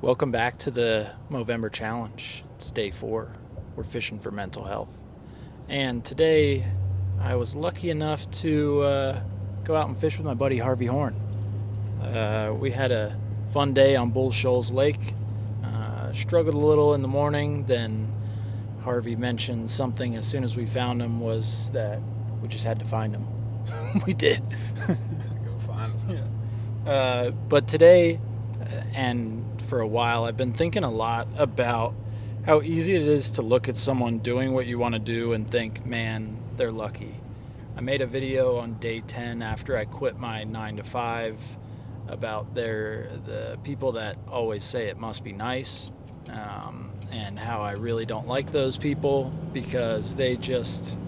Welcome back to the Movember challenge. It's day 4. We're fishing for mental health. And today I was lucky enough to go out and fish with my buddy Harvey Horne. We had a fun day on Bull Shoals Lake. Struggled a little in the morning, then Harvey mentioned something as soon as we found him was that we just had to find him. We did. Go find him. Yeah. But today, and for a while, I've been thinking a lot about how easy it is to look at someone doing what you want to do and think, man, they're lucky. I made a video on day 10 after I quit my 9 to 5 about the people that always say it must be nice, and how I really don't like those people because they just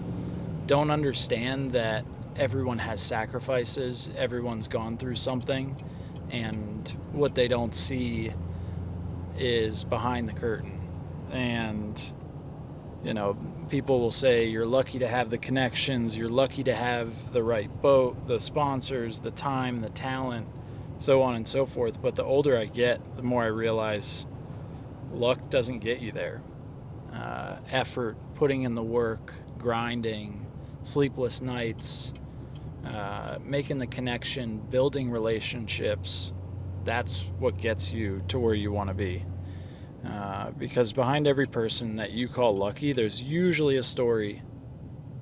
don't understand that everyone has sacrifices, everyone's gone through something, and what they don't see is behind the curtain. And people will say you're lucky to have the connections, you're lucky to have the right boat, the sponsors, the time, the talent, so on and so forth. But the older I get, the more I realize luck doesn't get you there. Effort, putting in the work, grinding, sleepless nights, making the connection, building relationships, that's what gets you to where you want to be. Because behind every person that you call lucky, there's usually a story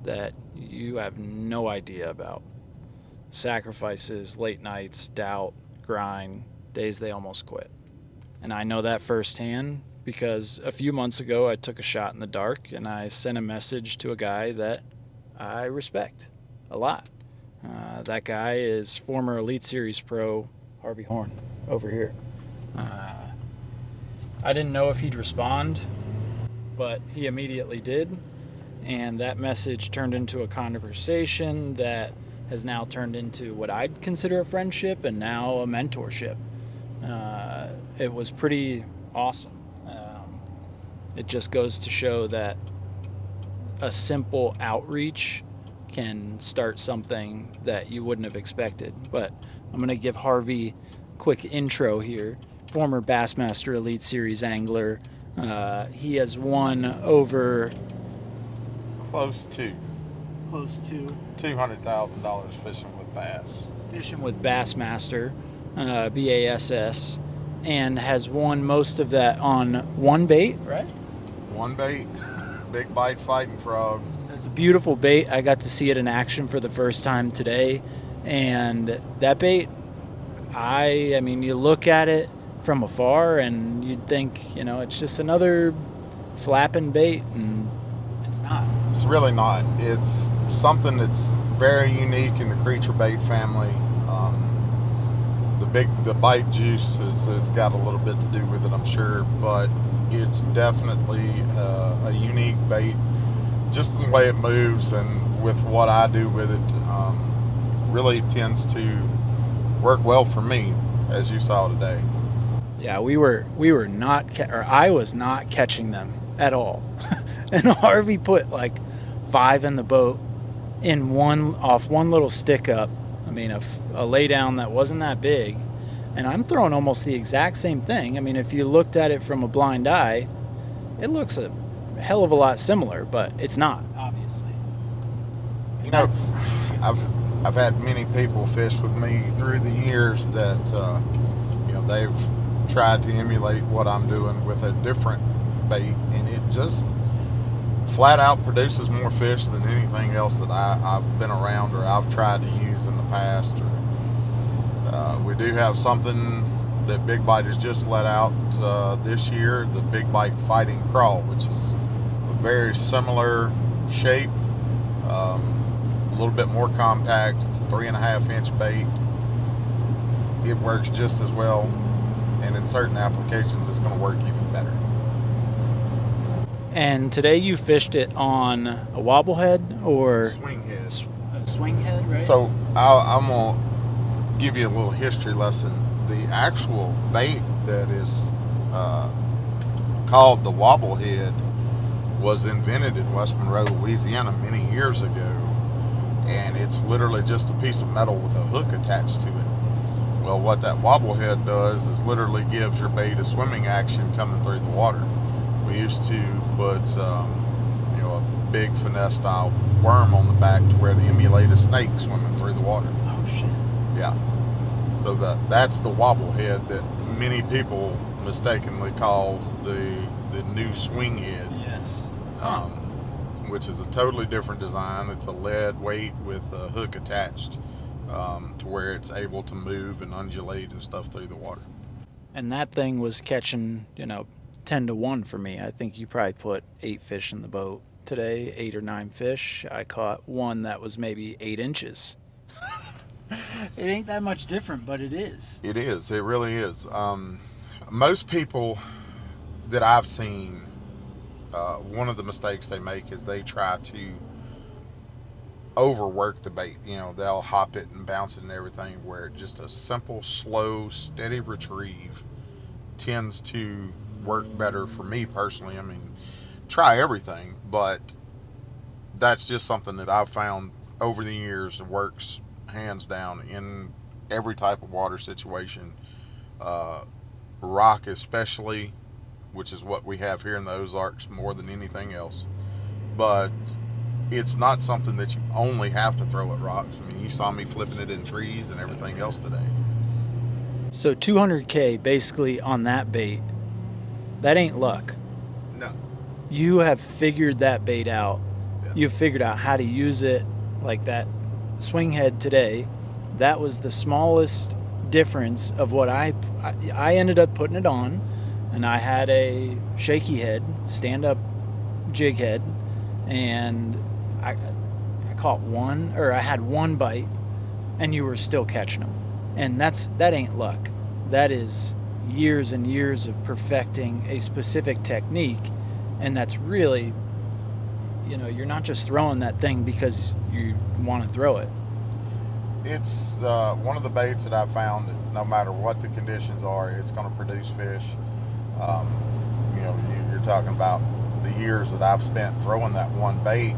that you have no idea about. Sacrifices, late nights, doubt, grind, days they almost quit. And I know that firsthand because a few months ago I took a shot in the dark and I sent a message to a guy that I respect a lot. That guy is former Elite Series pro Harvey Horne over here. I didn't know if he'd respond, but he immediately did. And that message turned into a conversation that has now turned into what I'd consider a friendship and now a mentorship. It was pretty awesome. It just goes to show that a simple outreach can start something that you wouldn't have expected. But I'm going to give Harvey a quick intro here. Former Bassmaster Elite Series angler. He has won over Close to $200,000 fishing with Bassmaster, BASS, and has won most of that on one bait, right? One bait, big bite fighting frog. It's a beautiful bait. I got to see it in action for the first time today, and that bait, I mean, you look at it from afar and you'd think, it's just another flapping bait, and it's not. It's really not. It's something that's very unique in the creature bait family. The bite juice has got a little bit to do with it, I'm sure, but it's definitely a unique bait, just in the way it moves and with what I do with it. Really tends to work well for me, as you saw today. Yeah, I was not catching them at all. And Harvey put like 5 in the boat off one little stick up. I mean, a lay down that wasn't that big. And I'm throwing almost the exact same thing. I mean, if you looked at it from a blind eye, it looks a hell of a lot similar, but it's not, obviously. I've had many people fish with me through the years that they've tried to emulate what I'm doing with a different bait, and it just flat out produces more fish than anything else that I've been around or I've tried to use in the past. We do have something that Big Bite has just let out this year, the Big Bite Fighting Crawl, which is a very similar shape, a little bit more compact. It's a 3.5-inch bait. It works just as well, and in certain applications it's going to work even better. And today you fished it on a wobble head or swing head. A swing head, right? So I'm going to give you a little history lesson. The actual bait that is called the wobble head was invented in West Monroe, Louisiana many years ago, and it's literally just a piece of metal with a hook attached to it. Well, what that wobble head does is literally gives your bait a swimming action coming through the water. We used to put, a big finesse style worm on the back to where to emulate a snake swimming through the water. Oh shit. Yeah. So that's the wobble head that many people mistakenly call the new swing head. Yes. Which is a totally different design. It's a lead weight with a hook attached to where it's able to move and undulate and stuff through the water. And that thing was catching, 10-1 for me. I think you probably put 8 fish in the boat today, 8 or 9 fish. I caught one that was maybe 8 inches. It ain't that much different, but it is. It is. It really is. Most people that I've seen, one of the mistakes they make is they try to overwork the bait. They'll hop it and bounce it and everything, where just a simple, slow, steady retrieve tends to work better for me personally. I mean, try everything, but that's just something that I've found over the years works hands down in every type of water situation. Rock especially, which is what we have here in the Ozarks more than anything else. But it's not something that you only have to throw at rocks. I mean, you saw me flipping it in trees and everything else today. So 200K basically on that bait, that ain't luck. No. You have figured that bait out. Yeah. You've figured out how to use it. Like that swing head today, that was the smallest difference of what I ended up putting it on, and I had a shaky head, stand-up jig head, and I caught one, or I had one bite, and you were still catching them. And that ain't luck. That is years and years of perfecting a specific technique, and that's really, you're not just throwing that thing because you want to throw it. It's one of the baits that I've found that no matter what the conditions are, it's going to produce fish. You're talking about the years that I've spent throwing that one bait.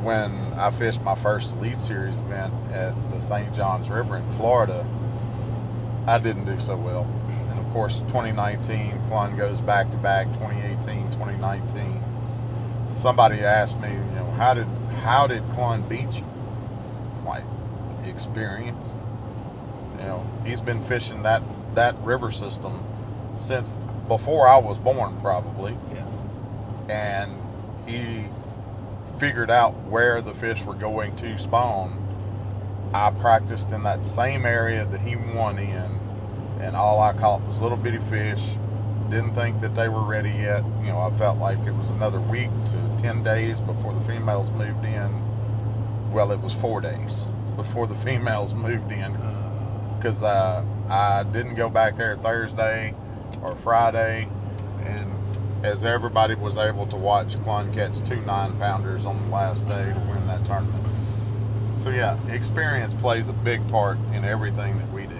When I fished my first Elite Series event at the St. Johns River in Florida, I didn't do so well. And of course, 2019, Clun goes back to back, 2018, 2019. Somebody asked me, how did Clun beat you? Like, experience. He's been fishing that river system since before I was born, probably. Yeah. And he figured out where the fish were going to spawn. I practiced in that same area that he won in, and all I caught was little bitty fish. Didn't think that they were ready yet. I felt like it was another week to 10 days before the females moved in. Well, it was 4 days before the females moved in, because I didn't go back there Thursday or Friday, and as everybody was able to watch Clun catch 2 9-pounders on the last day to win that tournament. So yeah, experience plays a big part in everything that we do.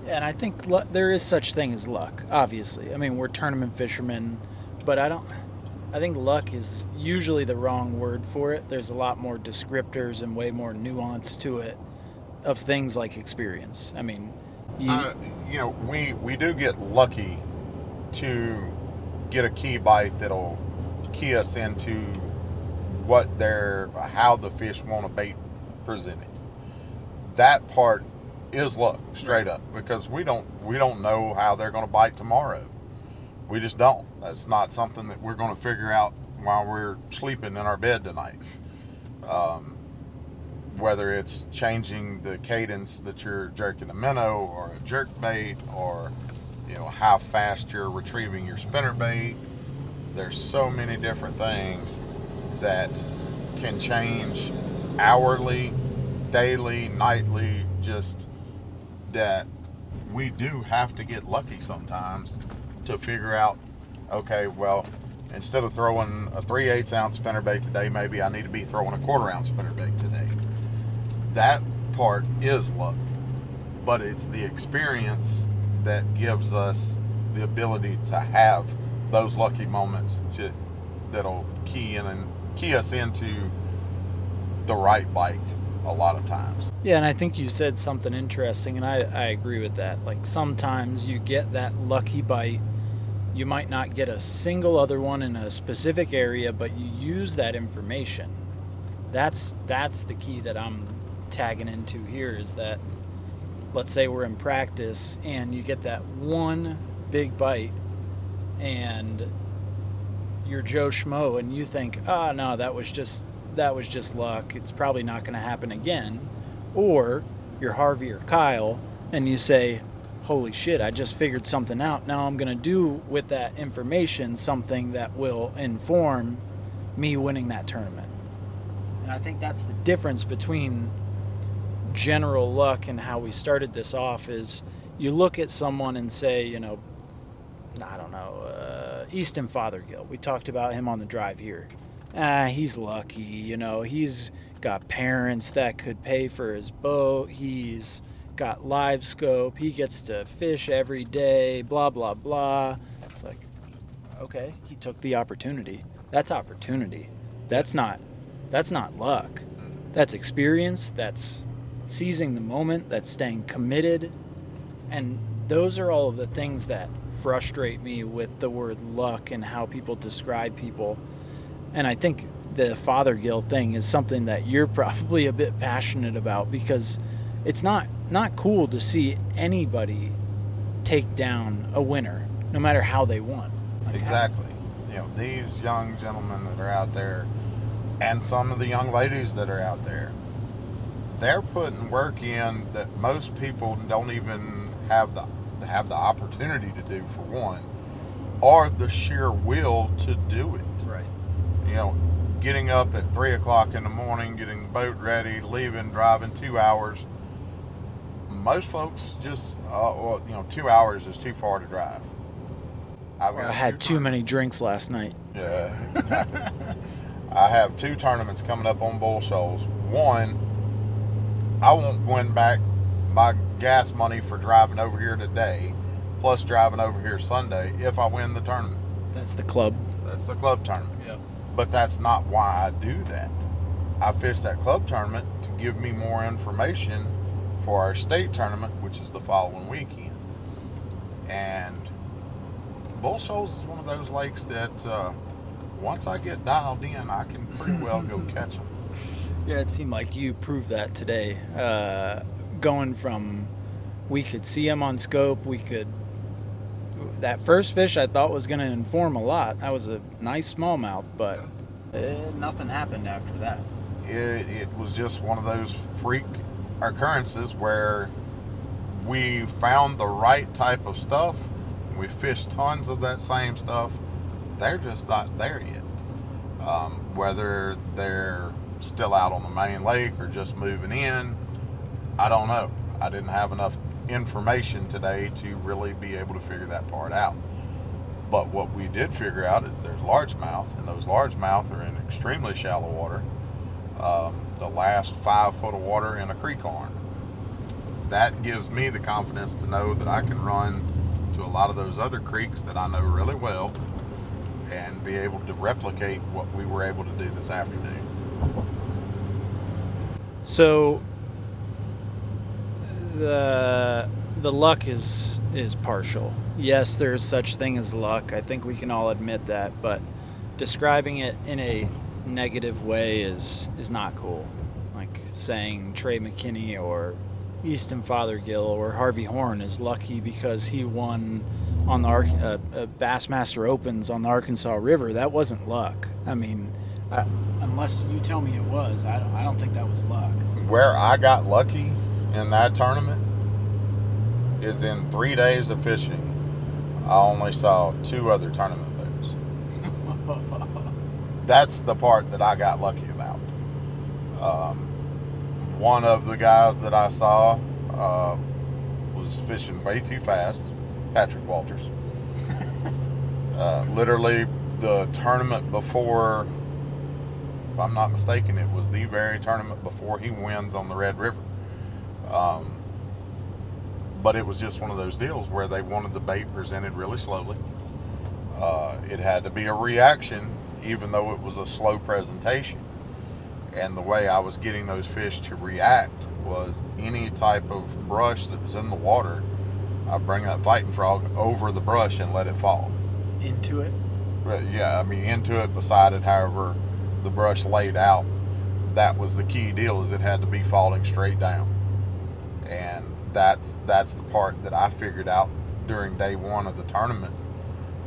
Yeah, and I think there is such thing as luck, obviously. I mean, we're tournament fishermen, but I think luck is usually the wrong word for it. There's a lot more descriptors and way more nuance to it of things like experience. I mean, we do get lucky to get a key bite that'll key us into how the fish want a bait presented. That part is luck, straight up, because we don't know how they're going to bite tomorrow. We just don't. That's not something that we're going to figure out while we're sleeping in our bed tonight. Whether it's changing the cadence that you're jerking a minnow or a jerk bait, or how fast you're retrieving your spinner bait. There's so many different things that can change hourly, daily, nightly, just that we do have to get lucky sometimes to figure out, okay, well, instead of throwing a 3/8 ounce spinnerbait today, maybe I need to be throwing a 1/4 ounce spinnerbait today. That part is luck, but it's the experience that gives us the ability to have those lucky moments that'll key us into the right bite a lot of times. Yeah, and I think you said something interesting, and I agree with that. Like, sometimes you get that lucky bite. You might not get a single other one in a specific area, but you use that information. That's the key that I'm tagging into here, is that, let's say we're in practice and you get that one big bite and you're Joe Schmo and you think, oh no, that was just luck. It's probably not going to happen again. Or you're Harvey or Kyle and you say, holy shit, I just figured something out. Now I'm going to do with that information something that will inform me winning that tournament. And I think that's the difference between general luck and how we started this off. Is you look at someone and say, I don't know, Easton Fothergill. We talked about him on the drive here. He's lucky, he's got parents that could pay for his boat. He's got live scope. He gets to fish every day, blah, blah, blah. It's like, okay, he took the opportunity. That's opportunity. That's not luck. That's experience. That's seizing the moment. That's staying committed. And those are all of the things that frustrate me with the word luck and how people describe people. And I think the Fothergill thing is something that you're probably a bit passionate about, because it's not cool to see anybody take down a winner, no matter how they won. Exactly. These young gentlemen that are out there, and some of the young ladies that are out there, they're putting work in that most people don't even have the opportunity to do, for one, or the sheer will to do it. Right. Getting up at 3 o'clock in the morning, getting the boat ready, leaving, driving 2 hours. Most folks just, 2 hours is too far to drive. I had too many drinks last night. Yeah. I have 2 tournaments coming up on Bull Shoals. One, I won't win back my gas money for driving over here today, plus driving over here Sunday, if I win the tournament. That's the club. That's the club tournament. Yep. But that's not why I do that. I fish that club tournament to give me more information for our state tournament, which is the following weekend. And Bull Shoals is one of those lakes that once I get dialed in, I can pretty well go catch them. Yeah, it seemed like you proved that today. Going from, we could see him on scope, that first fish I thought was going to inform a lot. That was a nice smallmouth, but nothing happened after that. It was just one of those freak occurrences where we found the right type of stuff. We fished tons of that same stuff. They're just not there yet. Whether they're still out on the main lake or just moving in, I don't know. I didn't have enough information today to really be able to figure that part out. But what we did figure out is there's largemouth, and those largemouth are in extremely shallow water. The last 5 foot of water in a creek arm. That gives me the confidence to know that I can run to a lot of those other creeks that I know really well and be able to replicate what we were able to do this afternoon. So the luck is partial. Yes, there's such thing as luck. I think we can all admit that, but describing it in a negative way is not cool. Like saying Trey McKinney or Easton Fothergill or Harvey Horne is lucky because he won on the Bassmaster Opens on the Arkansas River. That wasn't luck. I mean, unless you tell me it was, I don't think that was luck. Where I got lucky in that tournament is in 3 days of fishing, I only saw 2 other tournament boats. That's the part that I got lucky about. One of the guys that I saw was fishing way too fast, Patrick Walters. Literally the tournament before, if I'm not mistaken, it was the very tournament before he wins on the Red River. But it was just one of those deals where they wanted the bait presented really slowly. It had to be a reaction, even though it was a slow presentation. And the way I was getting those fish to react was any type of brush that was in the water, I'd bring that fighting frog over the brush and let it fall. Into it? But yeah, I mean, into it, beside it, however the brush laid out. That was the key deal, is it had to be falling straight down. And that's the part that I figured out during day one of the tournament.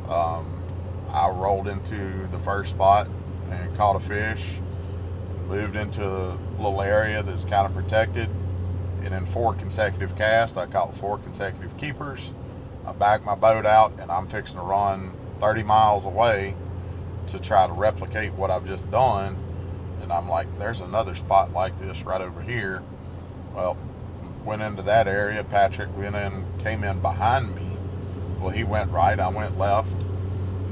I rolled into the first spot and caught a fish, moved into a little area that's kind of protected, and in 4 consecutive casts, I caught 4 consecutive keepers. I backed my boat out, and I'm fixing to run 30 miles away to try to replicate what I've just done. And I'm like, there's another spot like this right over here. Well, went into that area. Patrick came in behind me. Well, he went right, I went left.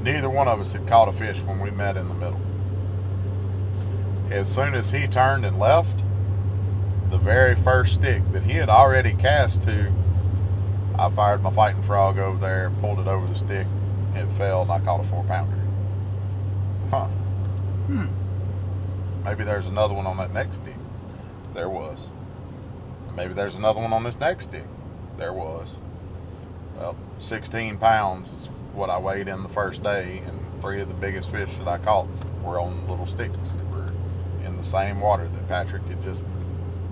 Neither one of us had caught a fish when we met in the middle. As soon as he turned and left, the very first stick that he had already cast to, I fired my fighting frog over there, pulled it over the stick, it fell, and I caught a 4-pounder. Huh. Maybe there's another one on that next stick. There was. Maybe there's another one on this next stick. There was. Well, 16 pounds is what I weighed in the first day, and 3 of the biggest fish that I caught were on little sticks that were in the same water that Patrick had just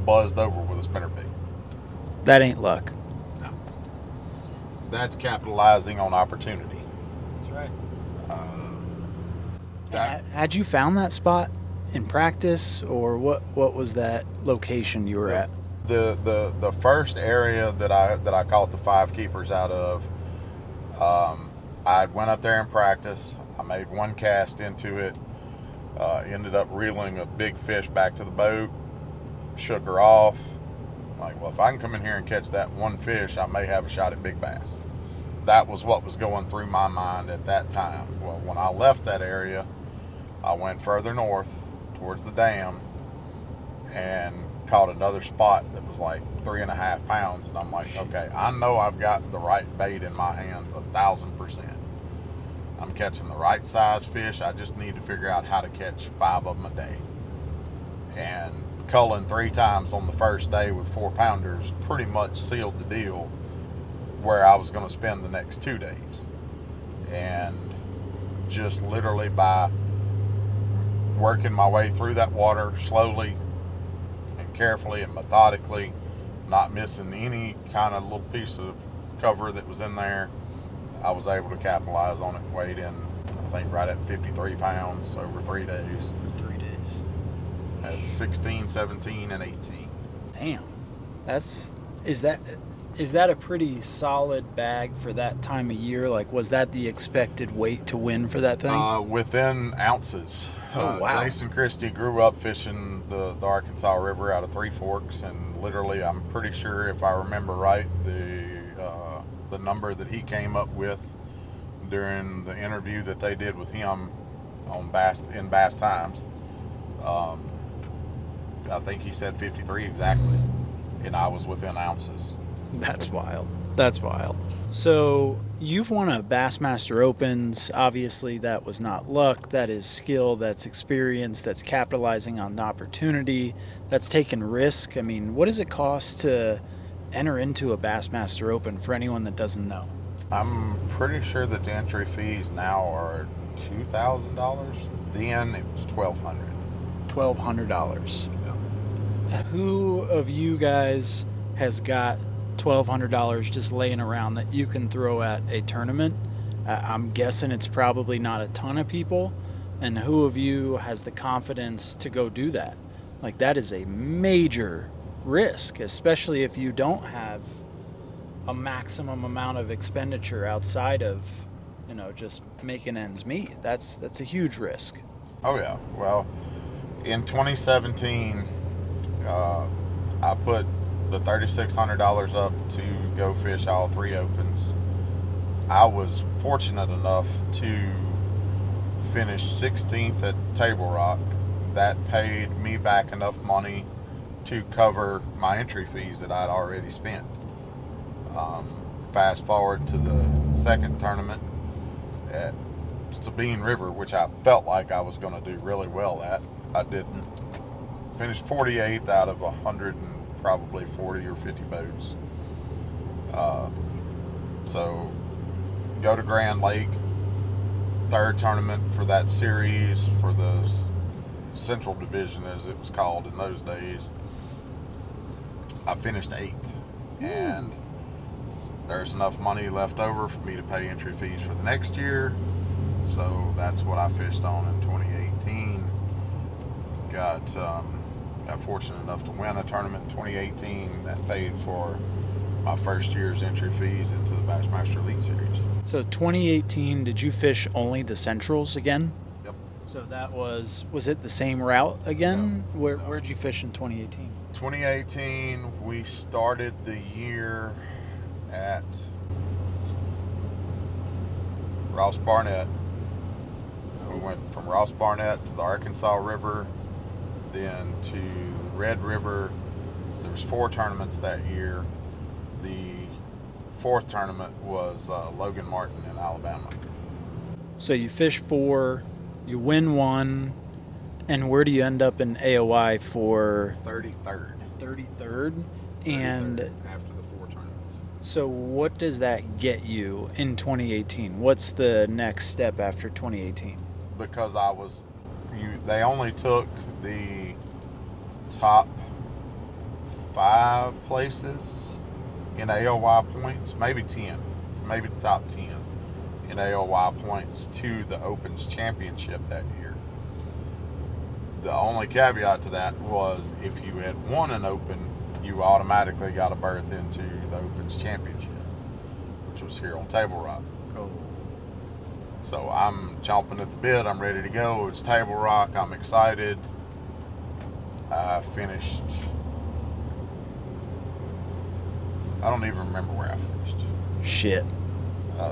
buzzed over with a spinnerbait. That ain't luck. No. That's capitalizing on opportunity. That's right. Had you found that spot in practice, or what was that location you were at? The first area that I caught the 5 keepers out of, I went up there in practice. I made 1 cast into it, ended up reeling a big fish back to the boat, shook her off. Like, well, if I can come in here and catch that 1 fish, I may have a shot at big bass. That was what was going through my mind at that time. Well, when I left that area, I went further north towards the dam and caught another spot that was like 3.5 pounds, and I'm like, okay, I know I've got the right bait in my hands 1,000%. I'm catching the right size fish. I just need to figure out how to catch 5 of them a day. And culling 3 times on the first day with 4-pounders pretty much sealed the deal where I was going to spend the next 2 days. And just literally by working my way through that water slowly and carefully and methodically, not missing any kind of little piece of cover that was in there, I was able to capitalize on it. Weighed in, I think, right at 53 pounds over 3 days. For 3 days. At 16, 17, and 18. Damn. Is that a pretty solid bag for that time of year? Like, was that the expected weight to win for that thing? Within ounces. Oh, wow. Jason Christie grew up fishing the Arkansas River out of Three Forks, and literally, I'm pretty sure, if I remember right, the number that he came up with during the interview that they did with him on Bass Times, I think he said 53 exactly, and I was within ounces. That's wild. That's wild. So you've won a Bassmaster Opens. Obviously, that was not luck. That is skill. That's experience. That's capitalizing on the opportunity. That's taking risk. I mean, what does it cost to enter into a Bassmaster Open for anyone that doesn't know? I'm pretty sure that the entry fees now are $2,000. Then it was $1,200. $1,200. Yeah. Who of you guys has got $1,200 just laying around that you can throw at a tournament? I'm guessing it's probably not a ton of people. And who of you has the confidence to go do that? Like, that is a major risk, especially if you don't have a maximum amount of expenditure outside of, just making ends meet. That's a huge risk. Oh yeah. Well, in 2017, I put the $3,600 up to go fish all 3 opens. I was fortunate enough to finish 16th at Table Rock. That paid me back enough money to cover my entry fees that I'd already spent. Fast forward to the second tournament at Sabine River, which I felt like I was going to do really well at. I didn't. finished 48th out of 100 and probably 40 or 50 boats. So go to Grand Lake, third tournament for that series for the Central Division, as it was called in those days. I finished 8th, and there's enough money left over for me to pay entry fees for the next year, so that's what I fished on in 2018. Got fortunate enough to win a tournament in 2018 that paid for my first year's entry fees into the Bassmaster Elite Series. So 2018, did you fish only the Centrals again? Yep. So that was it the same route again? No, Where'd you fish in 2018? 2018, we started the year at Ross Barnett. We went from Ross Barnett to the Arkansas River, then to the Red River. There was 4 tournaments that year. The 4th tournament was Logan Martin in Alabama. So you fish 4, you win 1, and where do you end up in AOI for 33rd. 33rd? And after the 4 tournaments. so what does that get you in 2018? What's the next step after 2018? Because they only took the top 5 places in AOY points, maybe 10, maybe the top 10 in AOY points to the Opens Championship that year. The only caveat to that was if you had won an Open, you automatically got a berth into the Opens Championship, which was here on Table Rock. Oh. So I'm chomping at the bit. I'm ready to go. It's Table Rock. I'm excited. I finished. I don't even remember where I finished. Shit.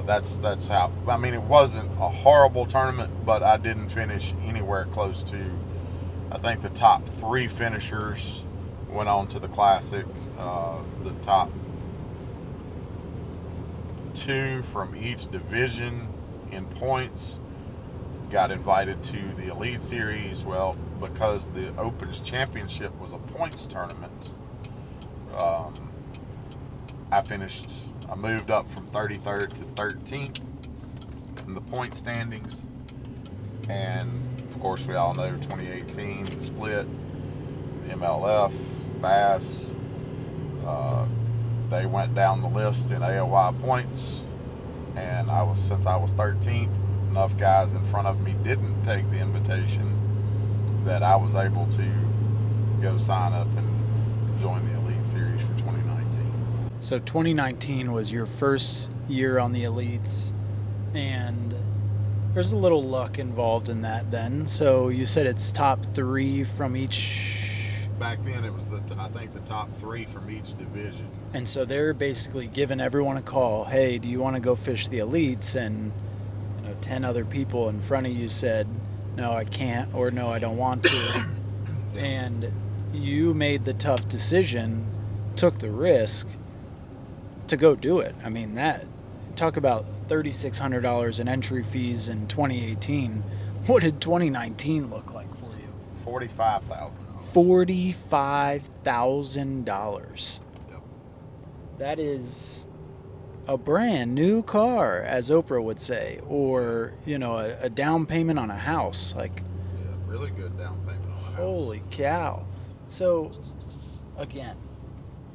That's how. I mean, it wasn't a horrible tournament, but I didn't finish anywhere close to. I think the top 3 finishers went on to the Classic. The top 2 from each division in points got invited to the Elite Series. Well, because the Opens Championship was a points tournament, I moved up from 33rd to 13th in the point standings. And of course, we all know 2018, the split, MLF, Bass, they went down the list in AOY points. And since I was 13th, enough guys in front of me didn't take the invitation that I was able to go sign up and join the Elite Series for 2019. So 2019 was your first year on the Elites, and there's a little luck involved in that then. So you said it's top 3 from each. Back then it was I think the top 3 from each division. And so they're basically giving everyone a call. Hey, do you want to go fish the Elites? And 10 other people in front of you said, no, I can't, or no, I don't want to. Yeah. And you made the tough decision, took the risk to go do it. I mean, talk about $3,600 in entry fees in 2018. What did 2019 look like for you? $45,000. $45,000. Yep. That is a brand new car, as Oprah would say, or a down payment on a house. Like, yeah, really good down payment on a house. Holy cow! So, again,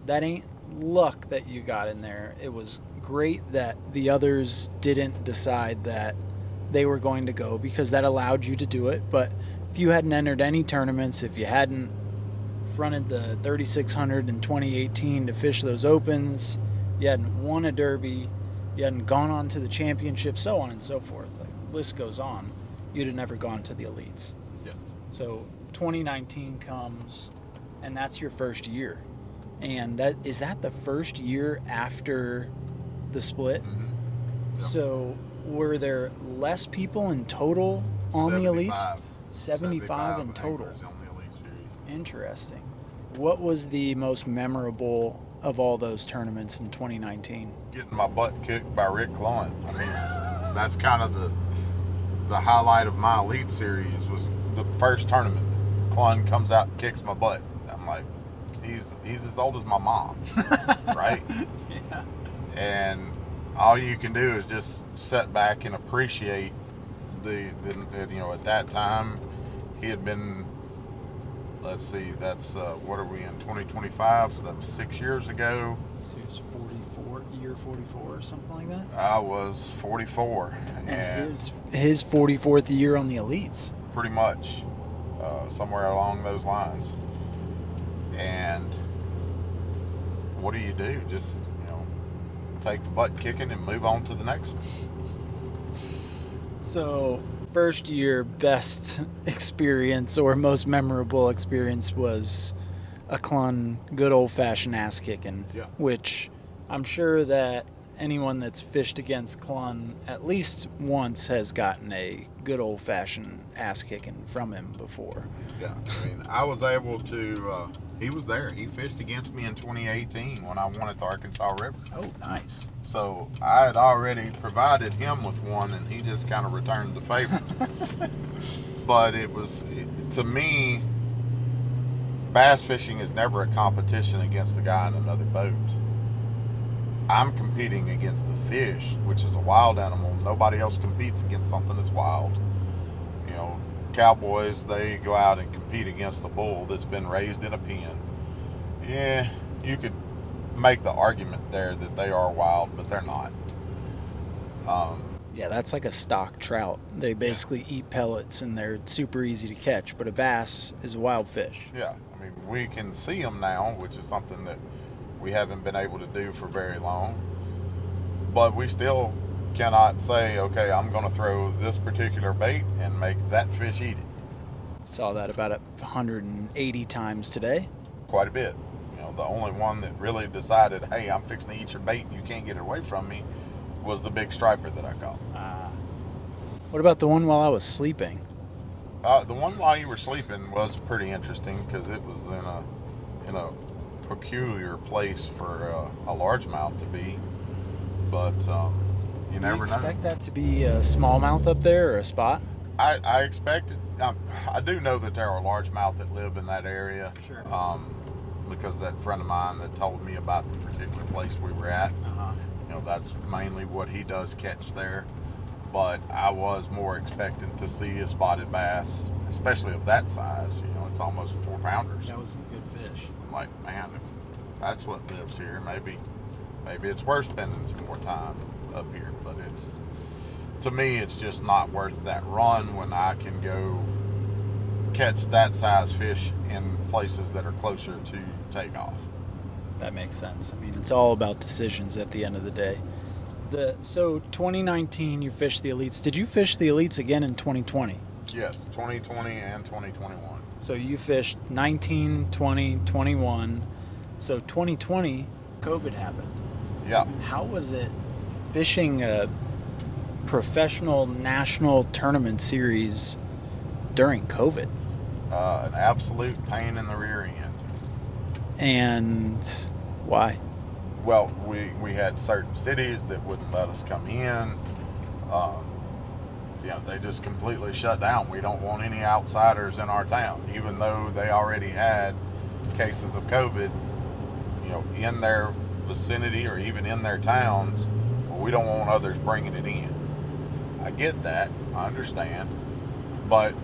that ain't luck that you got in there. It was great that the others didn't decide that they were going to go, because that allowed you to do it. But if you hadn't entered any tournaments, if you hadn't fronted the 3,600 in 2018 to fish those Opens, you hadn't won a Derby, you hadn't gone on to the championship, so on and so forth. Like, the list goes on. You'd have never gone to the Elites. Yeah. So 2019 comes, and that's your first year. And is that the first year after the split? Mm-hmm. Yep. So were there less people in total on the Elites? 75 in total. On the Elite Series. Interesting. What was the most memorable of all those tournaments in 2019? Getting my butt kicked by Rick Clun. I mean, that's kind of the highlight of my Elite Series was the first tournament. Clun comes out and kicks my butt. I'm like, he's as old as my mom, right? Yeah. And all you can do is just sit back and appreciate the at that time he had been, let's see, that's what are we in, 2025, so that was 6 years ago. So he was 44 or something like that. I was 44, and his 44th year on the elites. Pretty much, somewhere along those lines. And what do? Just take the butt kicking and move on to the next one. So, first year best experience or most memorable experience was a Clun good old-fashioned ass kicking, yeah. Which I'm sure that anyone that's fished against Clun at least once has gotten a good old-fashioned ass kicking from him before. Yeah, I mean, I was able to, he was there. He fished against me in 2018 when I won at the Arkansas River. Oh, nice. So I had already provided him with one, and he just kind of returned the favor. But to me, bass fishing is never a competition against the guy in another boat. I'm competing against the fish, which is a wild animal. Nobody else competes against something that's wild. Cowboys, they go out and compete against a bull that's been raised in a pen. Yeah, you could make the argument there that they are wild, but they're not. Yeah, that's like a stock trout. They basically eat pellets and they're super easy to catch, but a bass is a wild fish. Yeah, I mean, we can see them now, which is something that we haven't been able to do for very long. But we still cannot say, okay, I'm going to throw this particular bait and make that fish eat it. Saw that about 180 times today. Quite a bit. The only one that really decided, hey, I'm fixing to eat your bait and you can't get it away from me, was the big striper that I caught. What about the one while I was sleeping? The one while you were sleeping was pretty interesting because it was in a peculiar place for a largemouth to be. But you never know. Do you expect that to be a smallmouth up there or a spot? I expect it. I do know that there are largemouth that live in that area. Sure. Because that friend of mine that told me about the particular place we were at, that's mainly what he does catch there. But I was more expecting to see a spotted bass, especially of that size. It's almost 4-pounders. That was a good fish. I'm like, man, if that's what lives here, maybe it's worth spending some more time up here. But to me, it's just not worth that run when I can go catch that size fish in places that are closer to takeoff. That makes sense. I mean, it's all about decisions at the end of the day. So 2019, you fished the elites. Did you fish the elites again in 2020? Yes, 2020 and 2021. So you fished 19, 20, 21. So 2020, COVID happened. Yeah. How was it fishing a professional national tournament series during COVID? An absolute pain in the rear end. And why? Well, we had certain cities that wouldn't let us come in. They just completely shut down. We don't want any outsiders in our town, even though they already had cases of COVID, in their vicinity or even in their towns. Well, we don't want others bringing it in. I get that. I understand. But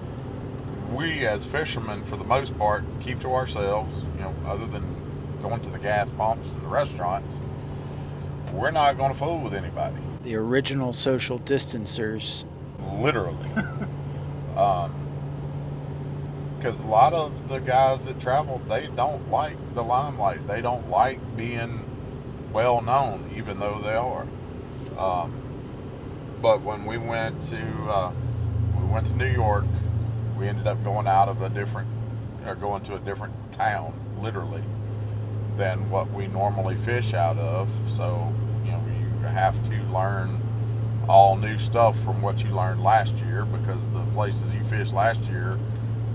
we as fishermen, for the most part, keep to ourselves, other than going to the gas pumps and the restaurants. We're not going to fool with anybody. The original social distancers. Literally. Because a lot of the guys that travel, they don't like the limelight. They don't like being well known, even though they are. But when we went to New York, we ended up going going to a different town, literally, than what we normally fish out of. So, you have to learn all new stuff from what you learned last year, because the places you fished last year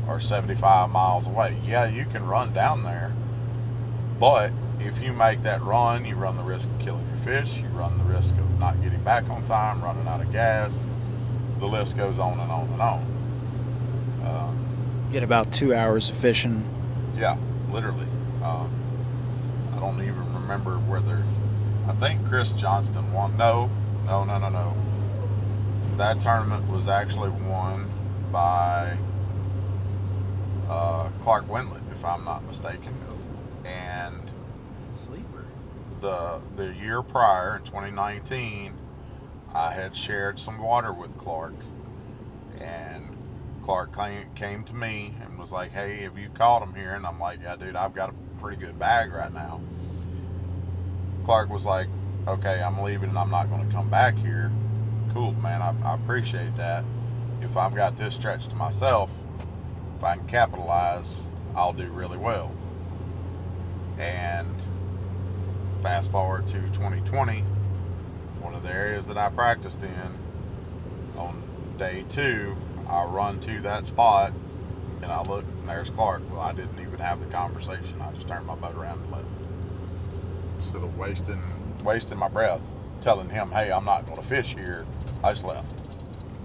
are 75 miles away. Yeah, you can run down there, but if you make that run, you run the risk of killing your fish, you run the risk of not getting back on time, running out of gas. The list goes on and on and on. Get about 2 hours of fishing. Yeah, literally. I don't even remember whether. I think Chris Johnston won. No. That tournament was actually won by Clark Wendlandt, if I'm not mistaken. And Sleeper. the year prior, in 2019, I had shared some water with Clark, and Clark came to me and was like, "Hey, have you caught them here?" And I'm like, "Yeah, dude, I've got a pretty good bag right now." Clark was like, "Okay, I'm leaving and I'm not going to come back here." Cool, man. I appreciate that. If I've got this stretch to myself, if I can capitalize, I'll do really well. And fast forward to 2020, one of the areas that I practiced in, on day 2, I run to that spot and I look and there's Clark. Well, I didn't even have the conversation. I just turned my boat around and left. Instead of wasting my breath telling him, "Hey, I'm not going to fish here," I just left.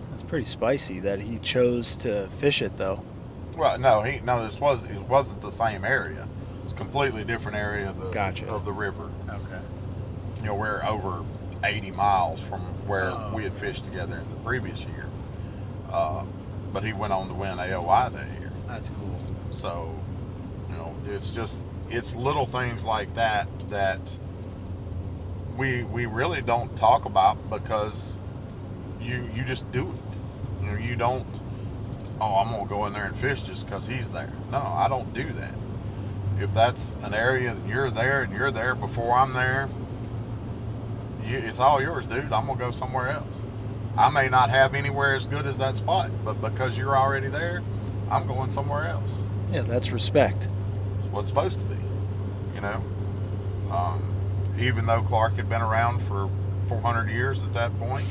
That's pretty spicy that he chose to fish it, though. Well, no, it wasn't the same area. It's a completely different area of the river. Okay. We're over 80 miles from where we had fished together in the previous year. But he went on to win AOI that year. That's cool. So, it's little things like that we really don't talk about, because you just do it. You don't, I'm going to go in there and fish just because he's there. No, I don't do that. If that's an area that you're there before I'm there, it's all yours, dude. I'm going to go somewhere else. I may not have anywhere as good as that spot, but because you're already there, I'm going somewhere else. Yeah, that's respect. It's what it's supposed to be, even though Clark had been around for 400 years at that point,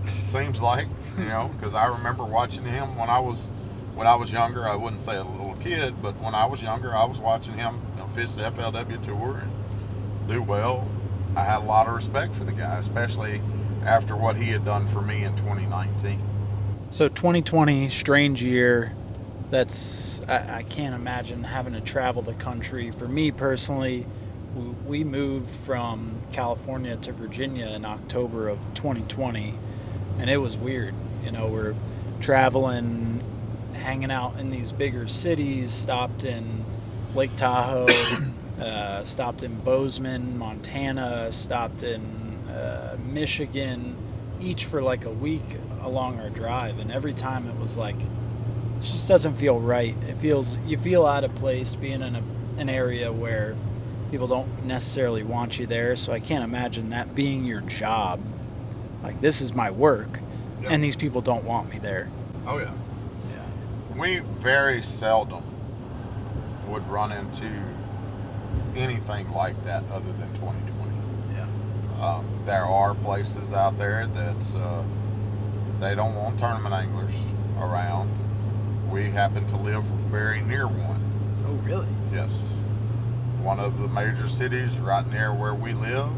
seems like, because I remember watching him when I was younger. I wouldn't say a little kid, but when I was younger, I was watching him fish the FLW Tour and do well. I had a lot of respect for the guy, especially after what he had done for me in 2019. So 2020, strange year. I can't imagine having to travel the country. For me personally, we moved from California to Virginia in October of 2020, and it was weird. We're traveling, hanging out in these bigger cities, stopped in Lake Tahoe, stopped in Bozeman, Montana, stopped in Michigan, each for like a week along our drive. And every time it was like, it just doesn't feel right. You feel out of place being in an area where people don't necessarily want you there. So I can't imagine that being your job. Like, this is my work, Yep. And these people don't want me there. Oh, yeah. We very seldom would run into anything like that other than 2020. Yeah. There are places out there that they don't want tournament anglers around. We happen to live very near one. Oh, really? Yes. One of the major cities right near where we live,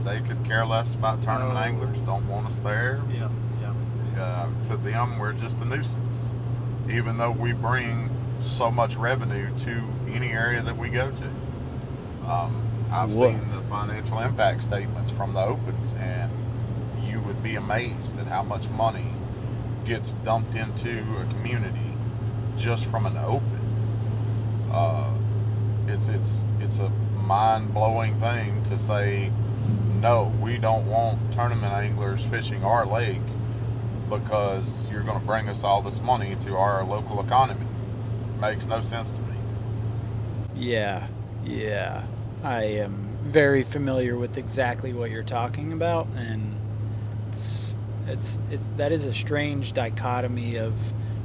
they could care less about tournament anglers, don't want us there. Yeah. To them, we're just a nuisance, even though we bring so much revenue to any area that we go to. I've seen the financial impact statements from the opens, and you would be amazed at how much money gets dumped into a community just from an open. It's a mind-blowing thing to say, no, we don't want tournament anglers fishing our lake because you're going to bring us all this money to our local economy. Makes no sense to me. Yeah. I am very familiar with exactly what you're talking about, and that is a strange dichotomy of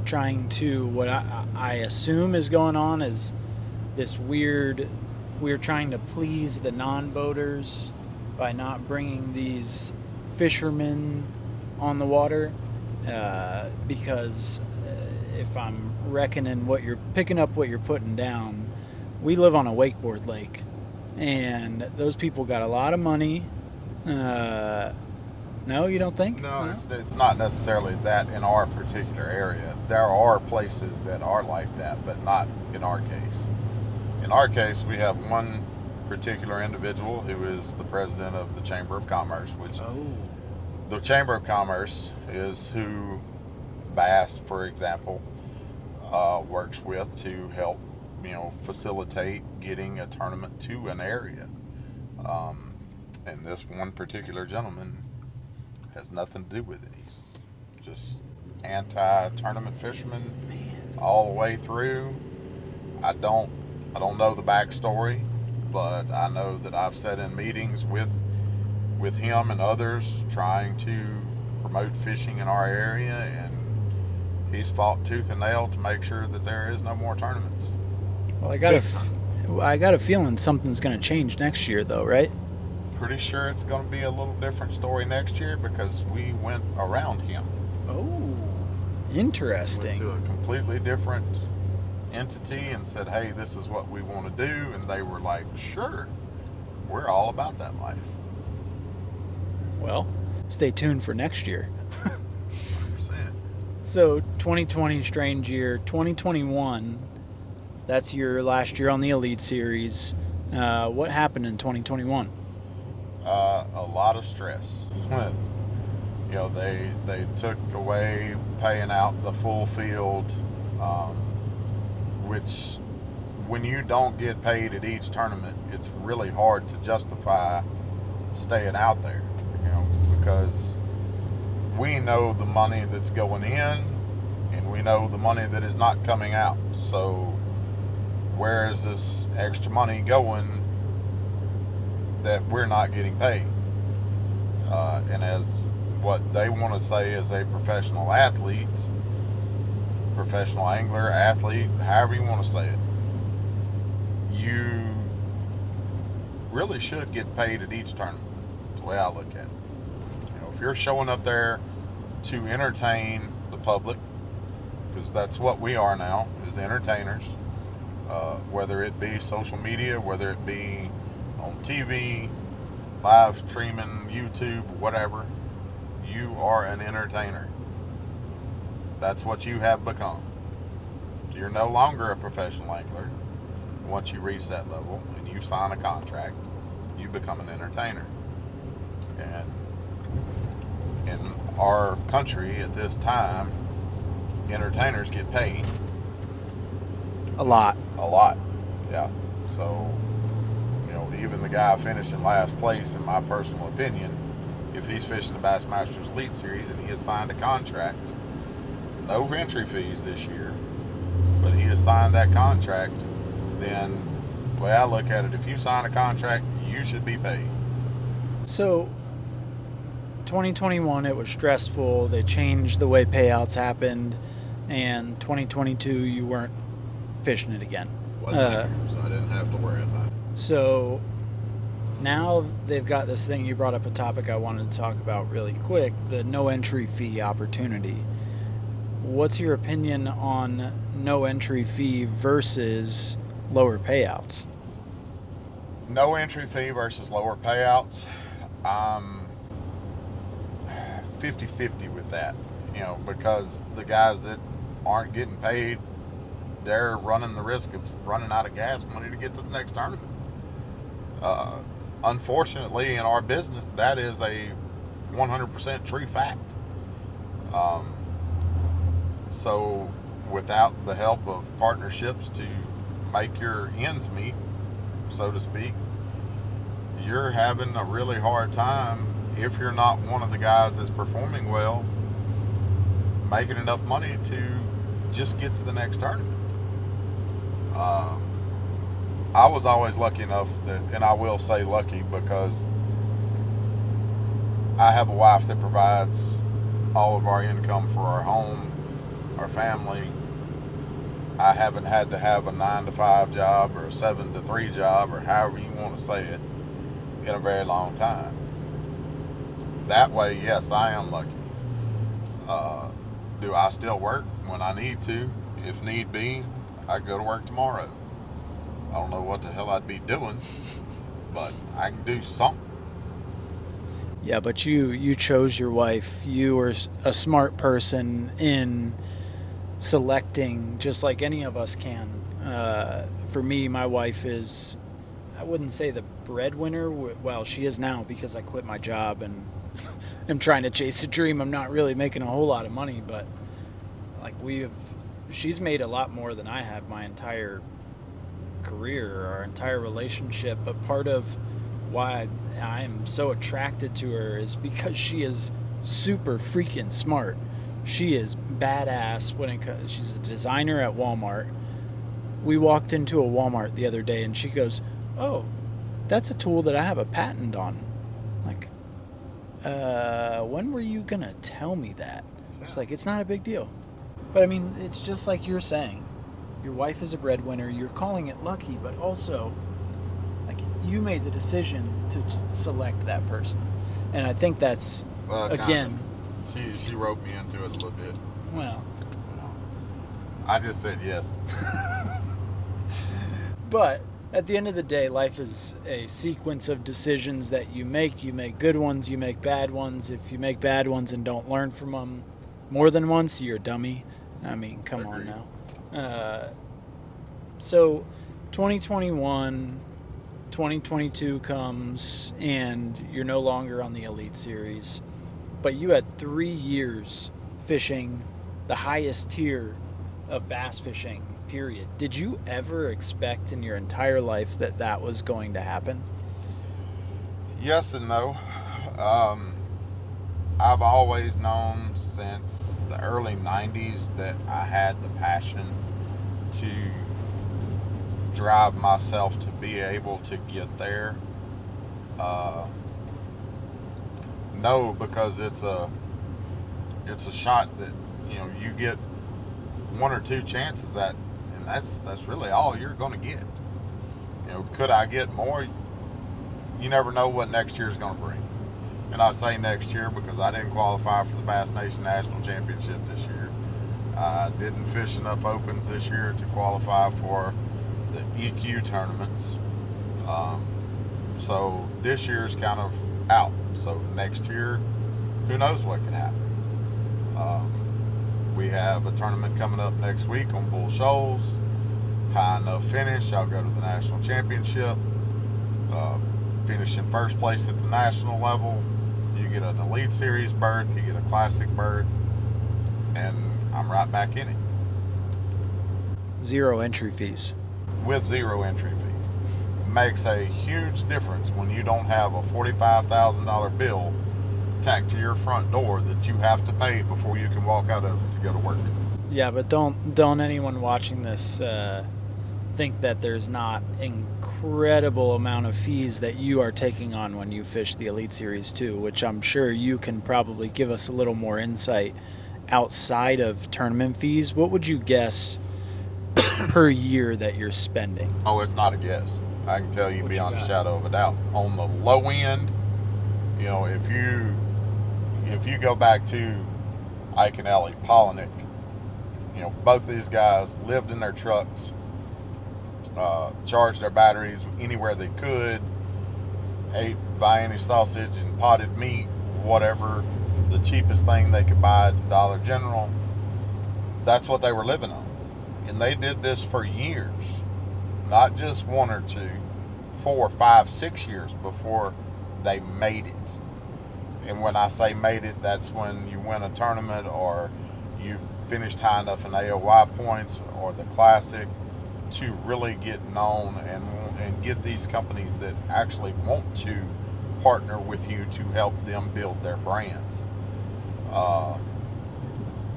trying to, what I assume is going on is this weird, we're trying to please the non-boaters by not bringing these fishermen on the water, because if I'm reckoning what you're picking up, what you're putting down, we live on a wakeboard lake, and those people got a lot of money, No, you don't think? No, it's not necessarily that in our particular area. There are places that are like that, but not in our case. In our case, we have one particular individual who is the president of the Chamber of Commerce, which the Chamber of Commerce is who Bass, for example, works with to help, facilitate getting a tournament to an area. And this one particular gentleman has nothing to do with it. He's just anti-tournament fisherman all the way through. I don't know the backstory, but I know that I've sat in meetings with him and others trying to promote fishing in our area, and he's fought tooth and nail to make sure that there is no more tournaments. Well, I got a feeling something's going to change next year, though, right? Pretty sure it's going to be a little different story next year because we went around him. Oh, interesting. Went to a completely different entity and said, hey, this is what we want to do, and they were like, sure, we're all about that life. Well, stay tuned for next year. 100%. So 2020 strange year. 2021, that's your last year on the Elite Series. What happened in 2021? A lot of stress. They took away paying out the full field, which when you don't get paid at each tournament, it's really hard to justify staying out there, because we know the money that's going in and we know the money that is not coming out. So where is this extra money going that we're not getting paid? And as what they want to say is a professional athlete, professional angler, athlete, however you want to say it, you really should get paid at each tournament. That's the way I look at it. If you're showing up there to entertain the public, because that's what we are now, is entertainers, whether it be social media, whether it be on TV, live streaming, YouTube, whatever, you are an entertainer. That's what you have become. You're no longer a professional angler. Once you reach that level and you sign a contract, you become an entertainer. And in our country at this time, entertainers get paid. A lot. Yeah. So, even the guy finishing last place, in my personal opinion, if he's fishing the Bassmaster Elite Series and he has signed a contract, no entry fees this year, but he has signed that contract, then the way I look at it, if you sign a contract, you should be paid. So 2021, it was stressful. They changed the way payouts happened, and 2022, you weren't fishing it again. So I didn't have to worry about it. So now they've got this thing. You brought up a topic I wanted to talk about really quick, the no entry fee opportunity. What's your opinion on no entry fee versus lower payouts? No entry fee versus lower payouts. I'm 50-50 with that, because the guys that aren't getting paid, they're running the risk of running out of gas money to get to the next tournament. Unfortunately, in our business, that is a 100% true fact. So without the help of partnerships to make your ends meet, so to speak, you're having a really hard time, if you're not one of the guys that's performing well, making enough money to just get to the next tournament. I was always lucky enough that, and I will say lucky, because I have a wife that provides all of our income for our home, our family. I haven't had to have a 9-to-5 job or a 7-to-3 job, or however you want to say it, in a very long time. That way, yes, I am lucky. Do I still work when I need to? If need be, I go to work tomorrow. I don't know what the hell I'd be doing, but I can do something. Yeah, but you chose your wife. You were a smart person in selecting, just like any of us can. For me, my wife is, I wouldn't say the breadwinner. Well, she is now because I quit my job and am trying to chase a dream. I'm not really making a whole lot of money, but like she's made a lot more than I have my entire career, our entire relationship. But part of why I am so attracted to her is because she is super freaking smart. She is badass when it comes. She's a designer at Walmart. We walked into a Walmart the other day and she goes, "Oh, that's a tool that I have a patent on." Like, when were you gonna tell me that? It's like, it's not a big deal. But I mean, it's just like you're saying. Your wife is a breadwinner. You're calling it lucky, but also, like, you made the decision to select that person, and I think that's again. She roped me into it a little bit. Well, You know, I just said yes. but at the end of the day, life is a sequence of decisions that you make. You make good ones, you make bad ones. If you make bad ones and don't learn from them more than once, you're a dummy. I mean, come on now. So 2021, 2022 comes, and you're no longer on the Elite Series, but you had 3 years fishing the highest tier of bass fishing, period. Did you ever expect in your entire life that that was going to happen? Yes and no. I've always known since the early 90s that I had the passion to drive myself to be able to get there. No, because it's a shot that, you get 1 or 2 chances at, and that's really all you're going to get. Could I get more? You never know what next year is going to bring. And I say next year because I didn't qualify for the Bass Nation National Championship this year. I didn't fish enough opens this year to qualify for the EQ tournaments. So this year's kind of out. So next year, who knows what could happen. We have a tournament coming up next week on Bull Shoals. High enough finish, I'll go to the national championship. Finish in first place at the national level. You get an Elite Series berth, you get a Classic berth, and I'm right back in it. 0 entry fees. With 0 entry fees. It makes a huge difference when you don't have a $45,000 bill tacked to your front door that you have to pay before you can walk out of it to go to work. Yeah, but don't anyone watching this think that there's not incredible amount of fees that you are taking on when you fish the Elite Series too, which I'm sure you can probably give us a little more insight outside of tournament fees. What would you guess per year that you're spending? Oh, it's not a guess. I can tell you beyond a shadow of a doubt. On the low end, if you go back to Ike and Ellie Polinick, both these guys lived in their trucks, charged their batteries anywhere they could, ate Vienna sausage and potted meat, whatever the cheapest thing they could buy at the Dollar General. That's what they were living on. And they did this for years, not just 1 or 2, 4, 5, 6 years before they made it. And when I say made it, that's when you win a tournament or you finished high enough in AOY points or the Classic to really get known and get these companies that actually want to partner with you to help them build their brands.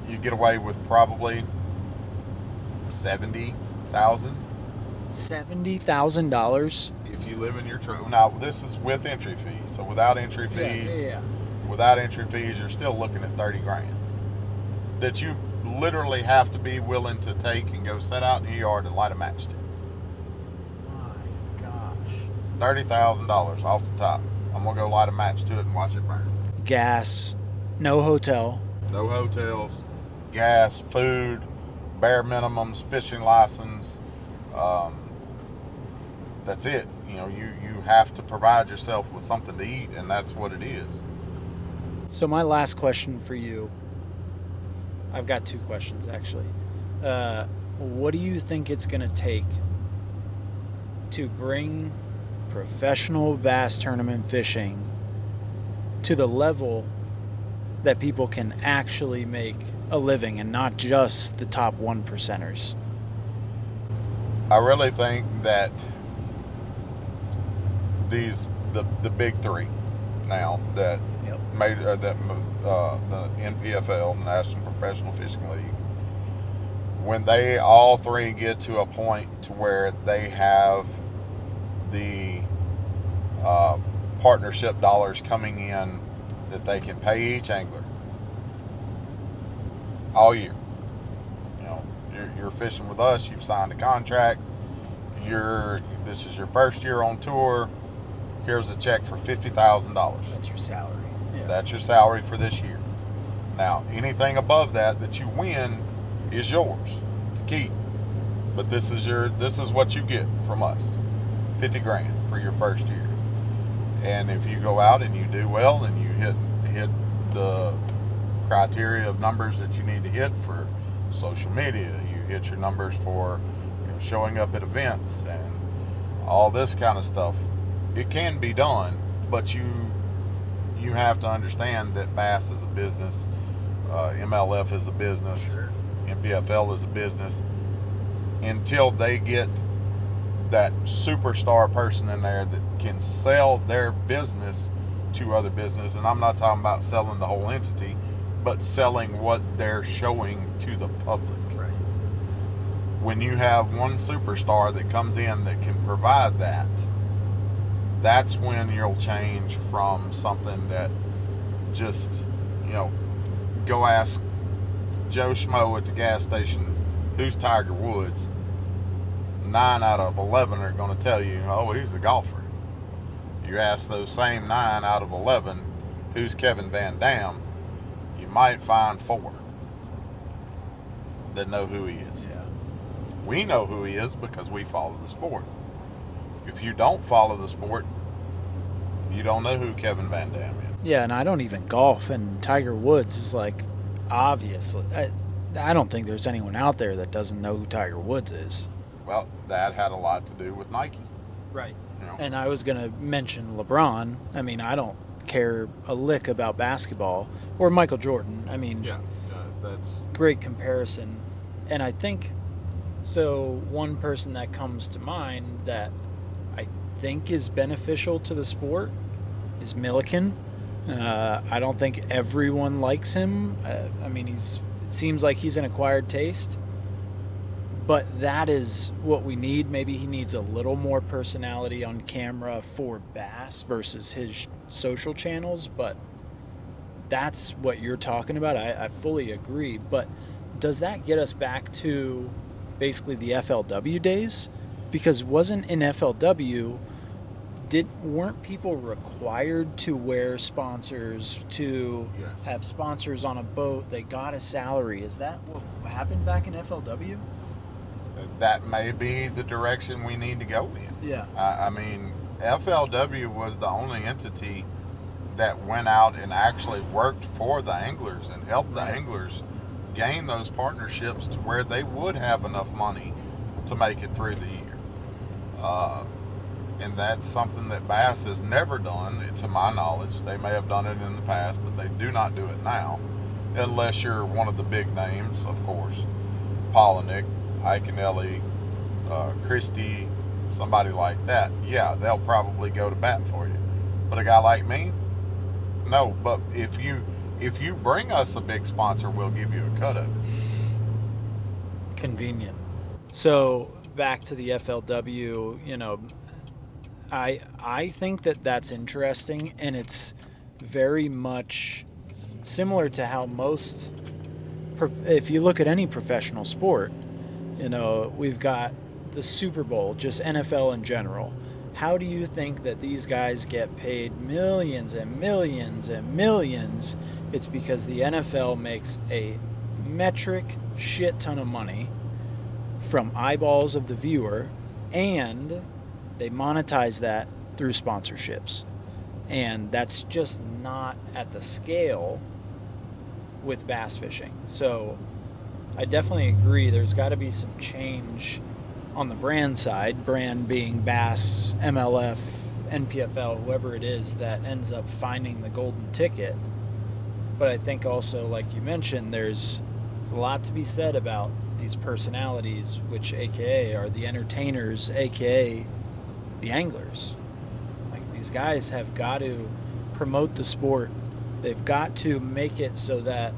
You get away with probably $70,000. $70,000? If you live in your truck. Now, this is with entry fees. So without entry fees, Yeah. without entry fees, you're still looking at $30,000 that you literally have to be willing to take and go set out in your yard and light a match to. My gosh. $30,000 off the top. I'm gonna go light a match to it and watch it burn. Gas, no hotel. No hotels, gas, food, bare minimums, fishing license. That's it. You have to provide yourself with something to eat, and that's what it is. So my last question for you, I've got two questions actually. What do you think it's going to take to bring professional bass tournament fishing to the level that people can actually make a living and not just the top 1%ers? I really think that the big three now that made the NPFL, National Professional Fishing League, when they all three get to a point to where they have the partnership dollars coming in that they can pay each angler all year. You know, you're fishing with us. You've signed a contract. This is your first year on tour. Here's a check for $50,000. That's your salary. Yeah. That's your salary for this year. Now, anything above that you win is yours to keep. But this is what you get from us. $50,000 for your first year. And if you go out and you do well and you hit the criteria of numbers that you need to hit for social media, you hit your numbers for showing up at events and all this kind of stuff, it can be done, but you have to understand that bass is a business, MLF is a business, sure. NPFL is a business. Until they get that superstar person in there that can sell their business to other business, and I'm not talking about selling the whole entity, but selling what they're showing to the public. Right. When you have one superstar that comes in that can provide that, that's when you'll change from something that just, go ask Joe Schmo at the gas station, who's Tiger Woods? 9 out of 11 are going to tell you, oh, he's a golfer. You ask those same 9 out of 11, who's Kevin Van Dam? You might find 4 that know who he is. Yeah. We know who he is because we follow the sport. If you don't follow the sport, you don't know who Kevin Van Dam is. Yeah, and I don't even golf, and Tiger Woods is obviously, I don't think there's anyone out there that doesn't know who Tiger Woods is. Well, that had a lot to do with Nike. Right. And I was going to mention LeBron. I mean, I don't care a lick about basketball, or Michael Jordan. I mean, that's great comparison. And I think, so one person that comes to mind that I think is beneficial to the sport is Milliken. I don't think everyone likes him. I mean, it seems like he's an acquired taste. But that is what we need. Maybe he needs a little more personality on camera for bass versus his social channels. But that's what you're talking about. I fully agree. But does that get us back to basically the FLW days? Because wasn't in FLW, weren't people required to wear sponsors, to have sponsors on a boat? They got a salary. Is that what happened back in FLW? That may be the direction we need to go in. Yeah. I mean, FLW was the only entity that went out and actually worked for the anglers and helped the anglers gain those partnerships to where they would have enough money to make it through the year. And that's something that Bass has never done, to my knowledge. They may have done it in the past, but they do not do it now, unless you're one of the big names, of course. Polinick, Iaconelli, Christie, somebody like that. Yeah, they'll probably go to bat for you. But a guy like me, no. But if you bring us a big sponsor, we'll give you a cut of it. Convenient. So back to the FLW, I think that's interesting, and it's very much similar to how most, if you look at any professional sport, we've got the Super Bowl, just NFL in general. How do you think that these guys get paid millions and millions and millions? It's because the NFL makes a metric shit ton of money from eyeballs of the viewer, and they monetize that through sponsorships. And that's just not at the scale with bass fishing. So I definitely agree there's got to be some change on the brand side, brand being Bass, MLF, NPFL, whoever it is that ends up finding the golden ticket. But I think also, like you mentioned, there's a lot to be said about these personalities, which AKA are the entertainers, AKA the anglers. Like, these guys have got to promote the sport. They've got to make it so that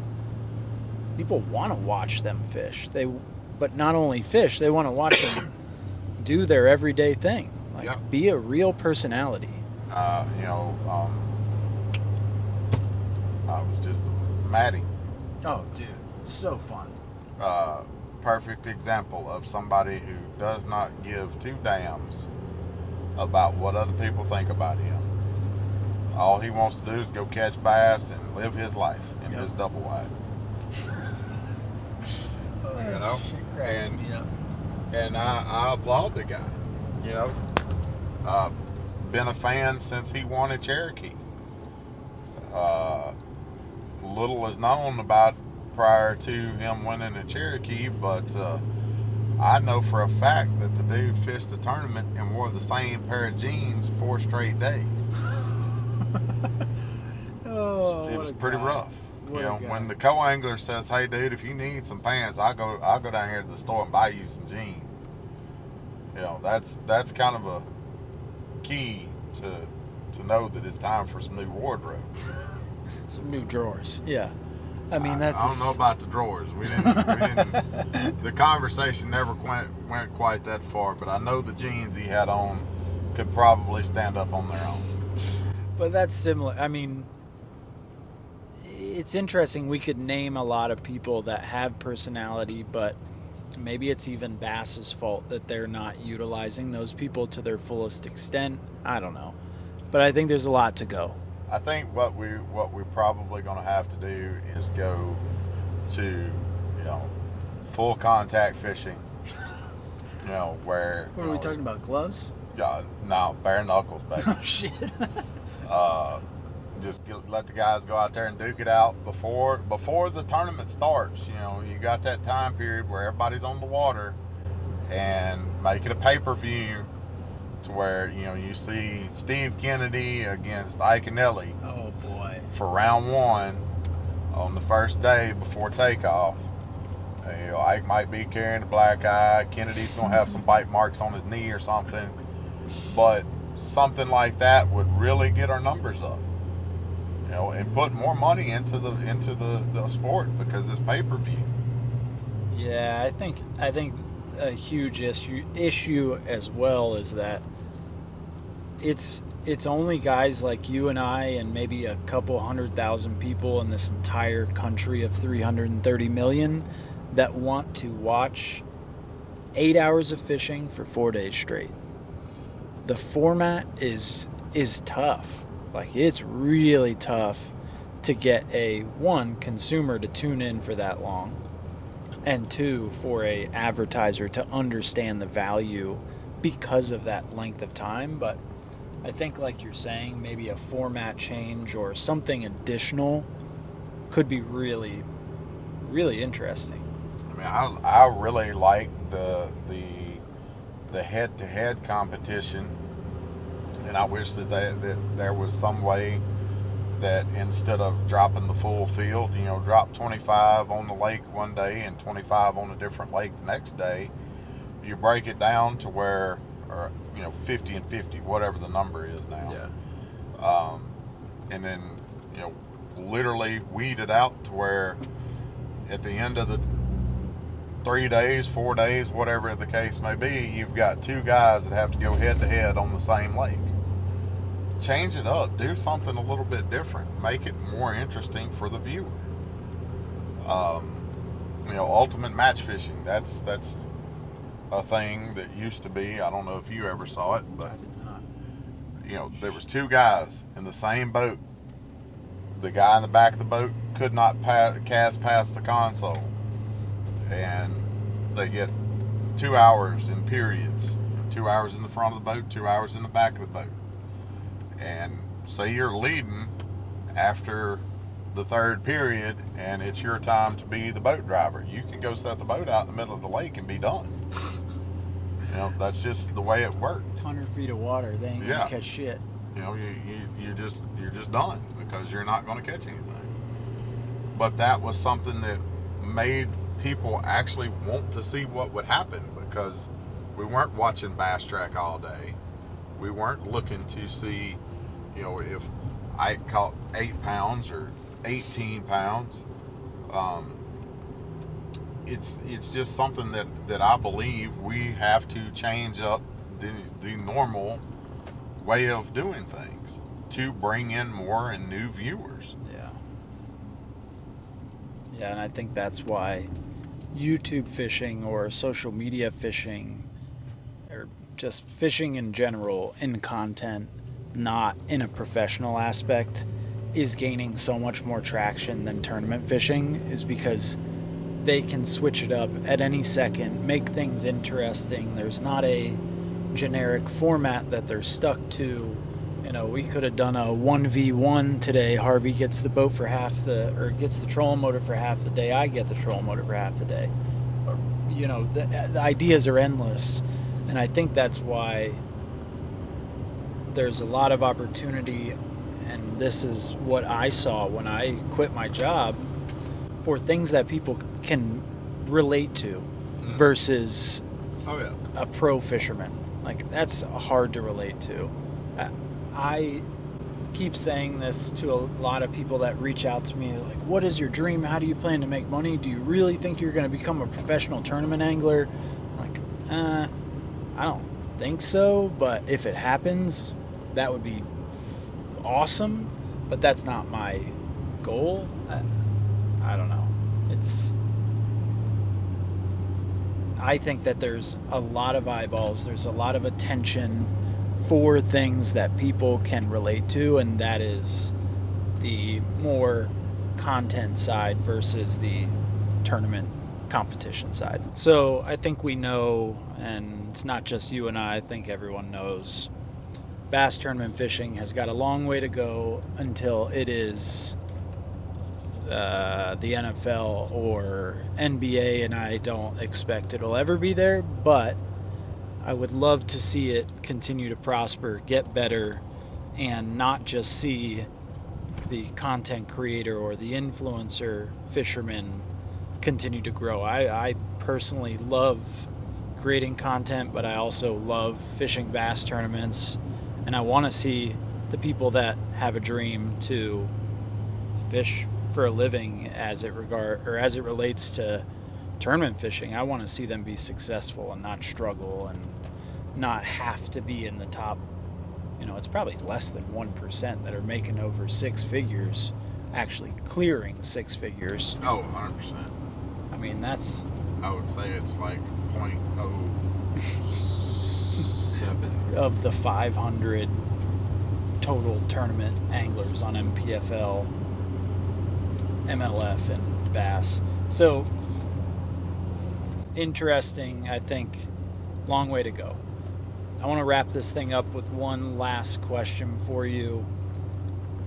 people want to watch them fish. But not only fish, they want to watch them do their everyday thing. Like, Yep. be a real personality. I was just Maddie. Oh, dude, so fun. Perfect example of somebody who does not give two damns about what other people think about him. All he wants to do is go catch bass and live his life in his double wide. You know, Shit cracks me up. and I applaud the guy. You know, been a fan since he won a Cherokee. Little is known about prior to him winning a Cherokee, but I know for a fact that the dude fished a tournament and wore the same pair of jeans 4 straight days. It was pretty rough. You know, when the co-angler says, "Hey, dude, if you need some pants, I'll go down here to the store and buy you some jeans." You know, that's kind of a key to know that it's time for some new wardrobe. Some new drawers. Yeah. I mean, I don't know about the drawers. We didn't. The conversation never went quite that far, but I know the jeans he had on could probably stand up on their own. But that's similar. I mean, it's interesting. We could name a lot of people that have personality, but maybe it's even Bass's fault that they're not utilizing those people to their fullest extent. I don't know. But I think there's a lot to go. I think what we're probably going to have to do is go to, full contact fishing. Where. What are we talking about? Gloves? Yeah, no, bare knuckles, baby. Oh, shit. Just let the guys go out there and duke it out before the tournament starts. You got that time period where everybody's on the water, and make it a pay-per-view to where you see Steve Kennedy against Ike and Ellie. Oh boy! For round 1 on the first day before takeoff. Ike might be carrying a black eye. Kennedy's gonna have some bite marks on his knee or something, but something like that would really get our numbers up. And put more money into the sport because it's pay-per-view. Yeah, I think a huge issue as well is that it's only guys like you and I and maybe a couple 100,000 people in this entire country of 330 million that want to watch 8 hours of fishing for 4 days straight. The format is tough. Like, it's really tough to get a consumer to tune in for that long, and 2, for a advertiser to understand the value because of that length of time. But I think, like you're saying, maybe a format change or something additional could be really, really interesting. I mean, I really like the head-to-head competition, and I wish that there was some way that instead of dropping the full field, drop 25 on the lake one day and 25 on a different lake the next day, you break it down to where, or 50 and 50, whatever the number is now. Yeah. And then, literally weed it out to where at the end of the 3 days, 4 days, whatever the case may be, you've got 2 guys that have to go head to head on the same lake. Change it up. Do something a little bit different. Make it more interesting for the viewer. Ultimate match fishing. That's a thing that used to be. I don't know if you ever saw it, but I did not. there was 2 guys in the same boat. The guy in the back of the boat could not cast past the console, and they get 2 hours in periods. 2 hours in the front of the boat, 2 hours in the back of the boat. And say you're leading after the third period and it's your time to be the boat driver, you can go set the boat out in the middle of the lake and be done. You know, that's just the way it worked. 100 feet of water, they ain't gonna catch shit. You know, you're just done because you're not going to catch anything. But that was something that made people actually want to see what would happen, because we weren't watching Bass Track all day. We weren't looking to see, you know, if I caught 8 pounds or 18 pounds. It's just something that I believe we have to change up the normal way of doing things to bring in more and new viewers. Yeah, and I think that's why YouTube fishing or social media fishing, or just fishing in general in content, not in a professional aspect, is gaining so much more traction than tournament fishing, is because they can switch it up at any second, make things interesting. There's not a generic format that they're stuck to. You know, we could have done a 1v1 today. Harvey gets the boat for gets the trolling motor for half the day. I get the trolling motor for half the day. Or, you know, the ideas are endless. And I think that's why there's a lot of opportunity. And this is what I saw when I quit my job, for things that people can relate to versus a pro fisherman. Like, that's hard to relate to. I keep saying this to a lot of people that reach out to me. They're like, what is your dream? How do you plan to make money? Do you really think you're going to become a professional tournament angler? I'm like, I don't think so, but if it happens, that would be awesome, but that's not my goal. I don't know. I think that there's a lot of eyeballs, there's a lot of attention for things that people can relate to, and that is the more content side versus the tournament competition side. So I think we know, and it's not just you and I think everyone knows, bass tournament fishing has got a long way to go until it is the NFL or NBA, and I don't expect it'll ever be there, but I would love to see it continue to prosper, get better, and not just see the content creator or the influencer fisherman continue to grow. I personally love creating content, but I also love fishing bass tournaments, and I want to see the people that have a dream to fish for a living as it relates to tournament fishing. I want to see them be successful and not struggle and not have to be in the top. You know, it's probably less than 1% that are making over 6 figures, actually clearing 6 figures. Oh, 100%. I mean, that's... I would say it's like 0.07 of the 500 total tournament anglers on MPFL, MLF, and Bass. So, interesting, I think. Long way to go. I want to wrap this thing up with one last question for you.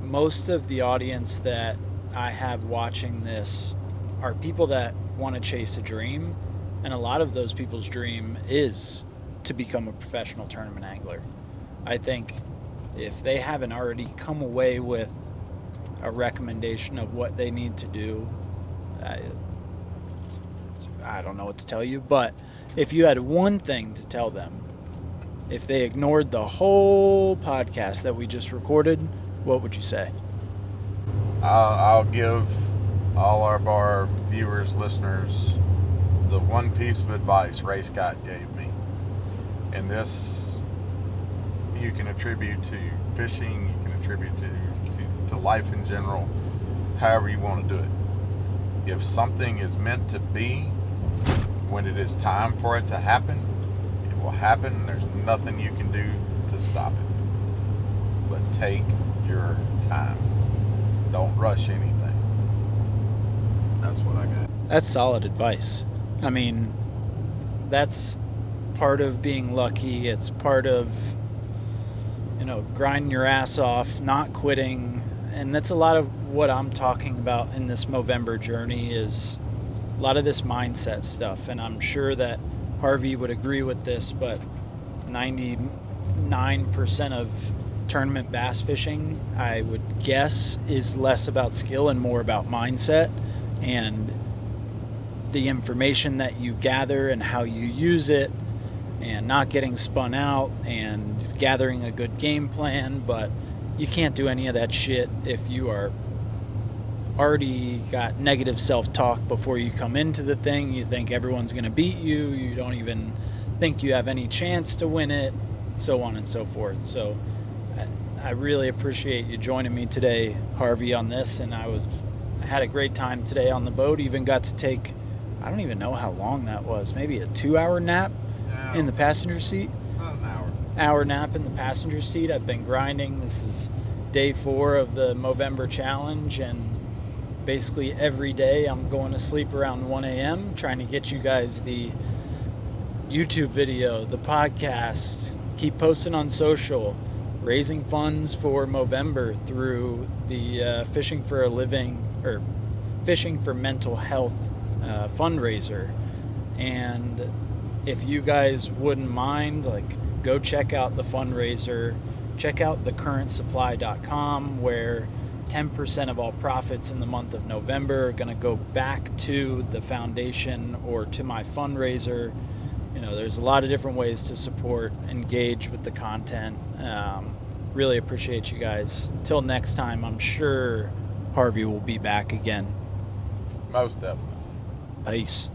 Most of the audience that I have watching this are people that want to chase a dream, and a lot of those people's dream is to become a professional tournament angler. I think if they haven't already come away with a recommendation of what they need to do, I don't know what to tell you, but if you had one thing to tell them, if they ignored the whole podcast that we just recorded, what would you say? I'll give all of our viewers, listeners, the one piece of advice Ray Scott gave me. And this you can attribute to fishing, you can attribute to life in general, however you want to do it. If something is meant to be, when it is time for it to happen, it will happen. There's nothing you can do to stop it. But take your time. Don't rush anything. That's what I got. That's solid advice. I mean, that's part of being lucky. It's part of, grinding your ass off, not quitting. And that's a lot of what I'm talking about in this Movember journey, is a lot of this mindset stuff. And I'm sure that Harvey would agree with this, but 99% of tournament bass fishing, I would guess, is less about skill and more about mindset and the information that you gather and how you use it, and not getting spun out and gathering a good game plan. But you can't do any of that shit if you are already got negative self-talk before you come into the thing. You think everyone's going to beat you. You don't even think you have any chance to win it, so on and so forth. So I really appreciate you joining me today, Harvey, on this. And I had a great time today on the boat. Even got to take, I don't even know how long that was, maybe a 2-hour nap in the passenger seat. About an Hour nap in the passenger seat. I've been grinding. This is day 4 of the Movember challenge, and basically every day I'm going to sleep around 1 a.m. trying to get you guys the YouTube video, the podcast, keep posting on social, raising funds for Movember through the Fishing for a Living, or Fishing for Mental Health fundraiser. And if you guys wouldn't mind, go check out the fundraiser. Check out thecurrentsupply.com, where 10% of all profits in the month of November are going to go back to the foundation or to my fundraiser. There's a lot of different ways to support, engage with the content. Really appreciate you guys. Till next time, I'm sure Harvey will be back again. Most definitely. Peace.